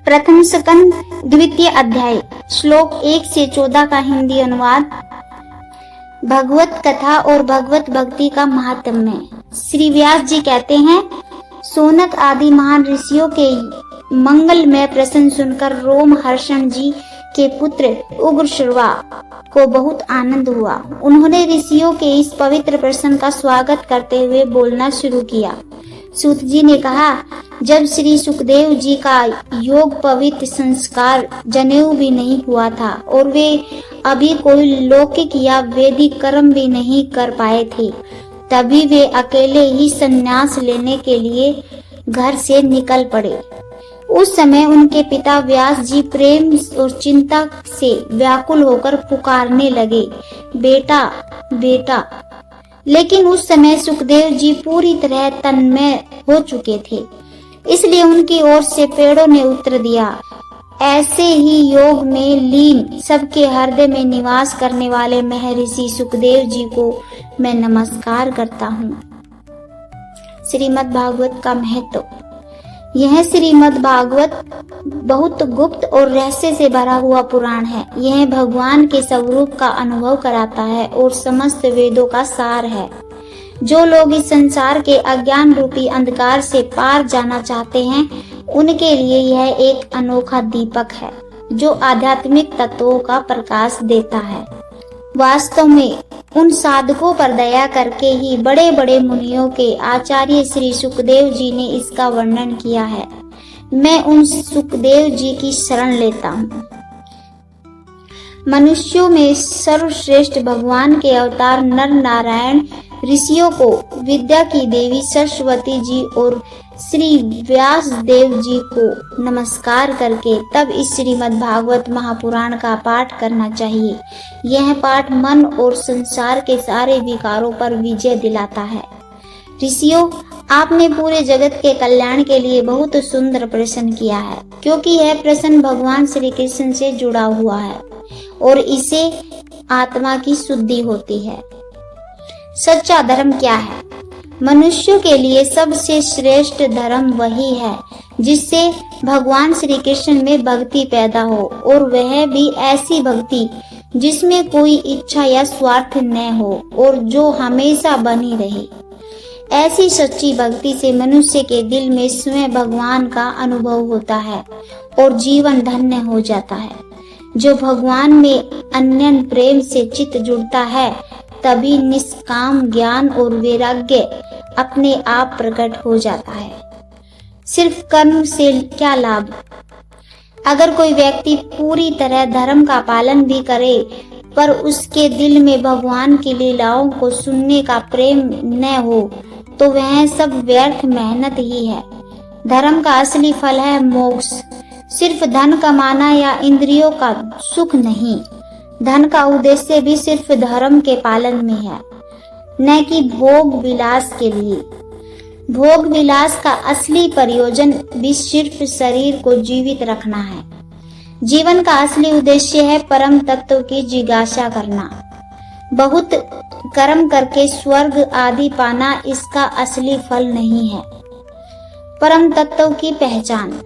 प्रथम स्कंद द्वितीय अध्याय श्लोक 1 से 14 का हिंदी अनुवाद। भगवत कथा और भगवत भक्ति का महात्म्य। श्री व्यास जी कहते हैं, सोनक आदि महान ऋषियों के मंगलमय प्रश्न सुनकर रोमहर्षण जी के पुत्र उग्रश्रवा को बहुत आनंद हुआ। उन्होंने ऋषियों के इस पवित्र प्रश्न का स्वागत करते हुए बोलना शुरू किया। सूत जी ने कहा, जब श्री सुखदेव जी का योग पवित्र संस्कार जनेऊ भी नहीं हुआ था और वे अभी कोई लौकिक या वैदिक कर्म भी नहीं कर पाए थे, तभी वे अकेले ही संन्यास लेने के लिए घर से निकल पड़े। उस समय उनके पिता व्यास जी प्रेम और चिंता से व्याकुल होकर पुकारने लगे, बेटा बेटा। लेकिन उस समय सुखदेव जी पूरी तरह तन्मय हो चुके थे, इसलिए उनकी ओर से पेड़ों ने उत्तर दिया, ऐसे ही योग में लीन सबके हृदय में निवास करने वाले महर्षि सुखदेव जी को मैं नमस्कार करता हूँ। श्रीमद् भागवत का महत्व। यह श्रीमद् भागवत बहुत गुप्त और रहस्य से भरा हुआ पुराण है। यह भगवान के स्वरूप का अनुभव कराता है और समस्त वेदों का सार है। जो लोग इस संसार के अज्ञान रूपी अंधकार से पार जाना चाहते हैं, उनके लिए यह एक अनोखा दीपक है जो आध्यात्मिक तत्वों का प्रकाश देता है। वास्तव में उन साधकों पर दया करके ही बड़े बड़े मुनियों के आचार्य श्री सुखदेव जी ने इसका वर्णन किया है। मैं उन सुखदेव जी की शरण लेता हूँ। मनुष्यों में सर्वश्रेष्ठ भगवान के अवतार नर नारायण ऋषियों को विद्या की देवी सरस्वती जी और श्री व्यास देव जी को नमस्कार करके तब इस श्रीमद् भागवत महापुराण का पाठ करना चाहिए। यह पाठ मन और संसार के सारे विकारों पर विजय दिलाता है। ऋषियों, आपने पूरे जगत के कल्याण के लिए बहुत सुंदर प्रश्न किया है, क्योंकि यह प्रश्न भगवान श्री कृष्ण से जुड़ा हुआ है और इससे आत्मा की शुद्धि होती है। सच्चा धर्म क्या है? मनुष्यों के लिए सबसे श्रेष्ठ धर्म वही है जिससे भगवान श्री कृष्ण में भक्ति पैदा हो, और वह भी ऐसी भक्ति जिसमें कोई इच्छा या स्वार्थ न हो और जो हमेशा बनी रहे। ऐसी सच्ची भक्ति से मनुष्य के दिल में स्वयं भगवान का अनुभव होता है और जीवन धन्य हो जाता है। जो भगवान में अनन्य प्रेम से चित्त जुड़ता है, तभी निष्काम ज्ञान और वैराग्य अपने आप प्रकट हो जाता है। सिर्फ कर्म से क्या लाभ? अगर कोई व्यक्ति पूरी तरह धर्म का पालन भी करे पर उसके दिल में भगवान की लीलाओं को सुनने का प्रेम न हो, तो वह सब व्यर्थ मेहनत ही है। धर्म का असली फल है मोक्ष। सिर्फ धन कमाना या इंद्रियों का सुख नहीं। धन का उद्देश्य भी सिर्फ धर्म के पालन में है, न कि भोग विलास के लिए। भोग विलास का असली प्रयोजन भी सिर्फ शरीर को जीवित रखना है। जीवन का असली उद्देश्य है परम तत्व की जिज्ञासा करना। बहुत कर्म करके स्वर्ग आदि पाना इसका असली फल नहीं है। परम तत्व की पहचान।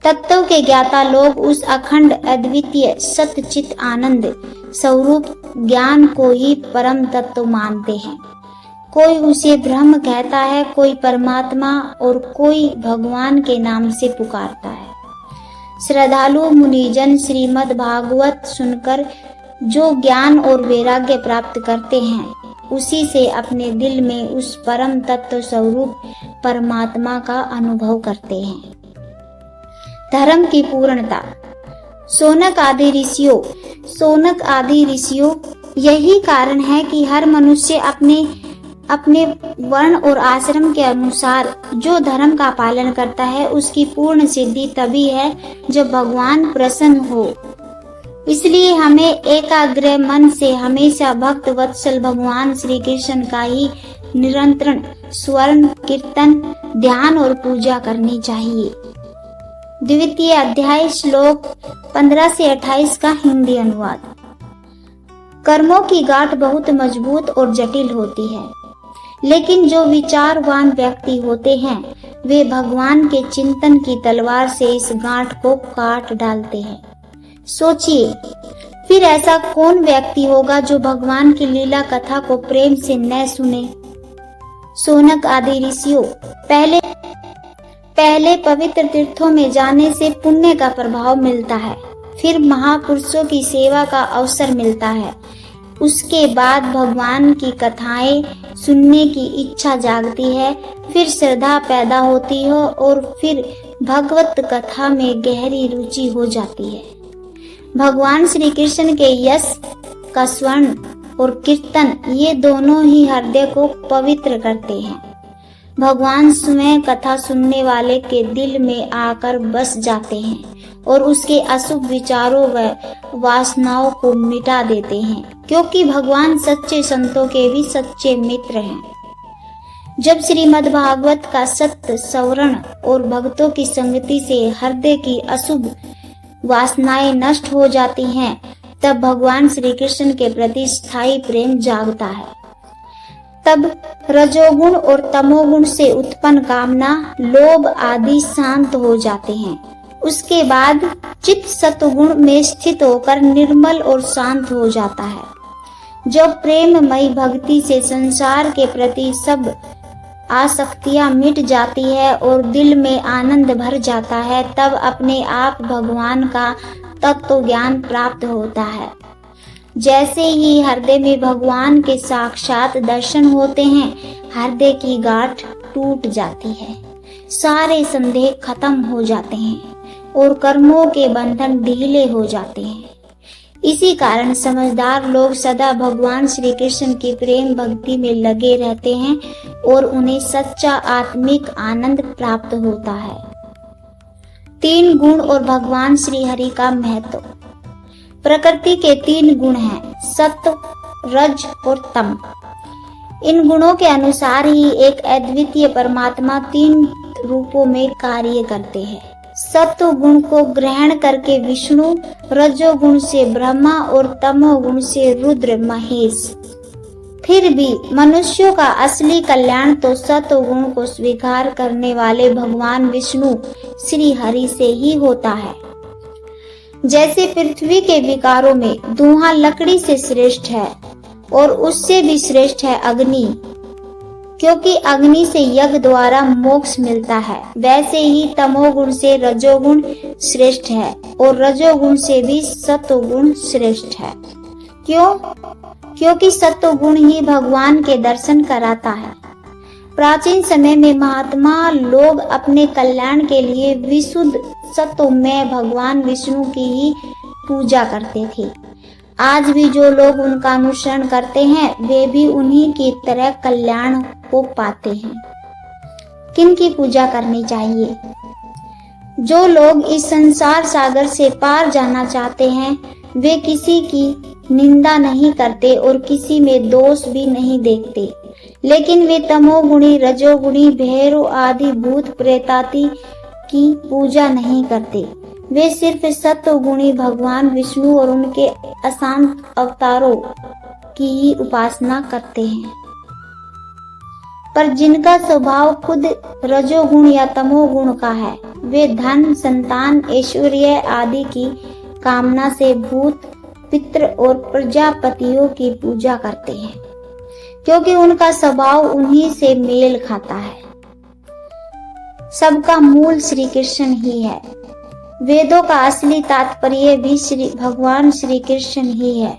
तत्व के ज्ञाता लोग उस अखंड अद्वितीय सतचित आनंद स्वरूप ज्ञान को ही परम तत्व मानते हैं। कोई उसे ब्रह्म कहता है, कोई परमात्मा और कोई भगवान के नाम से पुकारता है। श्रद्धालु मुनिजन श्रीमद् भागवत सुनकर जो ज्ञान और वैराग्य प्राप्त करते हैं, उसी से अपने दिल में उस परम तत्व स्वरूप परमात्मा का अनुभव करते हैं। धर्म की पूर्णता। सोनक आदि ऋषियों यही कारण है कि हर मनुष्य अपने वर्ण और आश्रम के अनुसार जो धर्म का पालन करता है, उसकी पूर्ण सिद्धि तभी है जब भगवान प्रसन्न हो। इसलिए हमें एकाग्र मन से हमेशा भक्त वत्सल भगवान श्री कृष्ण का ही निरंतर स्वर्ण कीर्तन, ध्यान और पूजा करनी चाहिए। द्वितीय अध्याय श्लोक 15 से 28 का हिंदी अनुवाद। कर्मों की गांठ बहुत मजबूत और जटिल होती है। लेकिन जो विचारवान व्यक्ति होते हैं वे भगवान के चिंतन की तलवार से इस गांठ को काट डालते हैं। सोचिए, फिर ऐसा कौन व्यक्ति होगा जो भगवान की लीला कथा को प्रेम से न सुने। शौनक आदि ऋषियों, पहले पवित्र तीर्थों में जाने से पुण्य का प्रभाव मिलता है, फिर महापुरुषों की सेवा का अवसर मिलता है, उसके बाद भगवान की कथाएं सुनने की इच्छा जागती है, फिर श्रद्धा पैदा होती है और फिर भगवत कथा में गहरी रुचि हो जाती है। भगवान श्री कृष्ण के यश का स्वर्ण और कीर्तन ये दोनों ही हृदय को पवित्र करते हैं। भगवान स्वयं कथा सुनने वाले के दिल में आकर बस जाते हैं और उसके अशुभ विचारों व वासनाओं को मिटा देते हैं, क्योंकि भगवान सच्चे संतों के भी सच्चे मित्र हैं। जब श्रीमद् भागवत का सत्य श्रवण और भक्तों की संगति से हृदय की अशुभ वासनाएं नष्ट हो जाती हैं, तब भगवान श्री कृष्ण के प्रति स्थायी प्रेम जागता है। तब रजोगुण और तमोगुण से उत्पन्न कामना, लोभ आदि शांत हो जाते हैं। उसके बाद चित्त सत्वगुण में स्थित होकर निर्मल और शांत हो जाता है। जब प्रेममयी भक्ति से संसार के प्रति सब आसक्तियां मिट जाती है और दिल में आनंद भर जाता है, तब अपने आप भगवान का तत्व ज्ञान प्राप्त होता है। जैसे ही हृदय में भगवान के साक्षात दर्शन होते हैं, हृदय की गांठ टूट जाती है, सारे संदेह खत्म हो जाते हैं और कर्मों के बंधन ढीले हो जाते हैं। इसी कारण समझदार लोग सदा भगवान श्री कृष्ण की प्रेम भक्ति में लगे रहते हैं और उन्हें सच्चा आत्मिक आनंद प्राप्त होता है। 3 गुण और भगवान श्री हरि का महत्व। प्रकृति के 3 गुण हैं, सत्व, रज और तम। इन गुणों के अनुसार ही एक अद्वितीय परमात्मा 3 रूपों में कार्य करते हैं। सत्व गुण को ग्रहण करके विष्णु, रजोगुण से ब्रह्मा और तमोगुण से रुद्र महेश। फिर भी मनुष्यों का असली कल्याण तो सत्व गुण को स्वीकार करने वाले भगवान विष्णु श्री हरि से ही होता है। जैसे पृथ्वी के विकारों में धुआं लकड़ी से श्रेष्ठ है और उससे भी श्रेष्ठ है अग्नि, क्योंकि अग्नि से यज्ञ द्वारा मोक्ष मिलता है, वैसे ही तमोगुण से रजोगुण श्रेष्ठ है और रजोगुण से भी सत्वगुण श्रेष्ठ है। क्यों? क्योंकि सत्वगुण ही भगवान के दर्शन कराता है। प्राचीन समय में महात्मा लोग अपने कल्याण के लिए विशुद्ध सत्वमय भगवान विष्णु की ही पूजा करते थे। आज भी जो लोग उनका अनुसरण करते हैं वे भी उन्हीं की तरह कल्याण को पाते हैं। किनकी पूजा करनी चाहिए? जो लोग इस संसार सागर से पार जाना चाहते हैं वे किसी की निंदा नहीं करते और किसी में दोष भी नहीं देखते, लेकिन वे तमोगुणी, रजोगुणी, भैरव आदि भूत प्रेतादि की पूजा नहीं करते। वे सिर्फ सत्वगुणी भगवान विष्णु और उनके अशांत अवतारों की ही उपासना करते हैं। पर जिनका स्वभाव खुद रजोगुण या तमोगुण का है, वे धन, संतान, ऐश्वर्य आदि की कामना से भूत, पितृ और प्रजापतियों की पूजा करते हैं, क्योंकि उनका स्वभाव उन्हीं से मेल खाता है। सबका मूल श्री कृष्ण ही है। वेदों का असली तात्पर्य भी भगवान श्री कृष्ण ही है।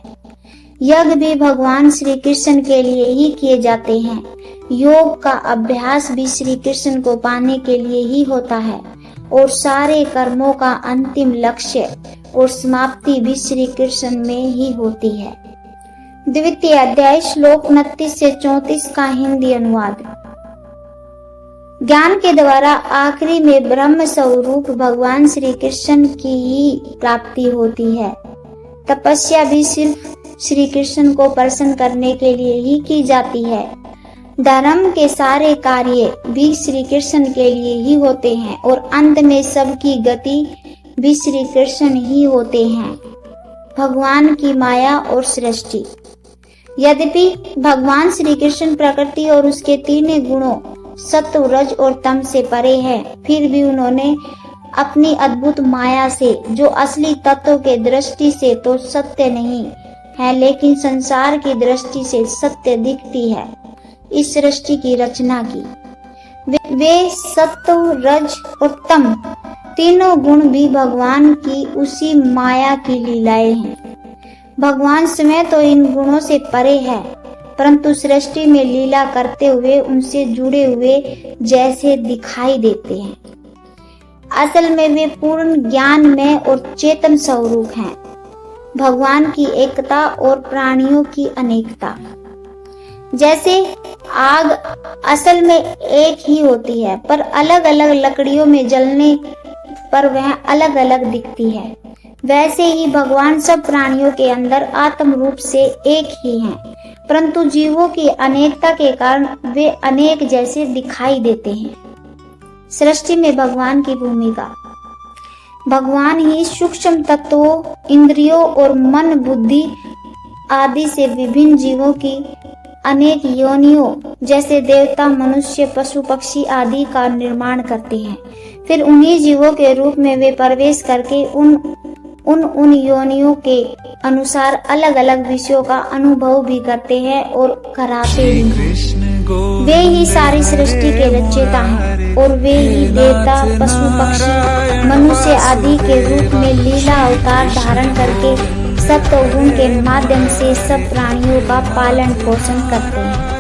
यज्ञ भी भगवान श्री कृष्ण के लिए ही किए जाते हैं। योग का अभ्यास भी श्री कृष्ण को पाने के लिए ही होता है और सारे कर्मों का अंतिम लक्ष्य और समाप्ति भी श्री कृष्ण में ही होती है। द्वितीय अध्याय श्लोक 29 से 34 का हिंदी अनुवाद। ज्ञान के द्वारा आखिरी में ब्रह्म स्वरूप भगवान श्री कृष्ण की ही प्राप्ति होती है। तपस्या भी सिर्फ श्री कृष्ण को प्रसन्न करने के लिए ही की जाती है। धर्म के सारे कार्य भी श्री कृष्ण के लिए ही होते हैं और अंत में सबकी गति भी श्री कृष्ण ही होते हैं। भगवान की माया और सृष्टि। यद्यपि भगवान श्री कृष्ण प्रकृति और उसके तीनों गुणों सत्व, रज और तम से परे है, फिर भी उन्होंने अपनी अद्भुत माया से, जो असली तत्व के दृष्टि से तो सत्य नहीं है लेकिन संसार की दृष्टि से सत्य दिखती है, इस सृष्टि की रचना की। वे सत्व, रज और तम तीनों गुण भी भगवान की उसी माया की लीलाएं हैं। भगवान स्वयं तो इन गुणों से परे है, परंतु सृष्टि में लीला करते हुए उनसे जुड़े हुए जैसे दिखाई देते हैं। असल में वे पूर्ण ज्ञान में और चेतन स्वरूप हैं। भगवान की एकता और प्राणियों की अनेकता। जैसे आग असल में एक ही होती है, पर अलग अलग लकड़ियों में जलने पर वह अलग अलग दिखती है, वैसे ही भगवान सब प्राणियों के अंदर आत्म रूप से एक ही हैं, परंतु जीवों की अनेकता के कारण वे अनेक जैसे दिखाई देते हैं। सृष्टि में भगवान की भूमिका। भगवान ही सूक्ष्म तत्वों, इंद्रियों और मन, बुद्धि आदि से विभिन्न जीवों की अनेक योनियों जैसे देवता, मनुष्य, पशु, पक्षी आदि का निर्माण करते हैं। फिर उन्हीं जीवों के रूप में वे प्रवेश करके उन योनियों के अनुसार अलग अलग विषयों का अनुभव भी करते हैं और कराते भी हैं। वे ही सारी सृष्टि के रचयिता हैं और वे ही देवता, पशु, पक्षी, मनुष्य आदि के रूप में लीला अवतार धारण करके सत्व गुण के माध्यम से सब प्राणियों का पालन पोषण करते हैं।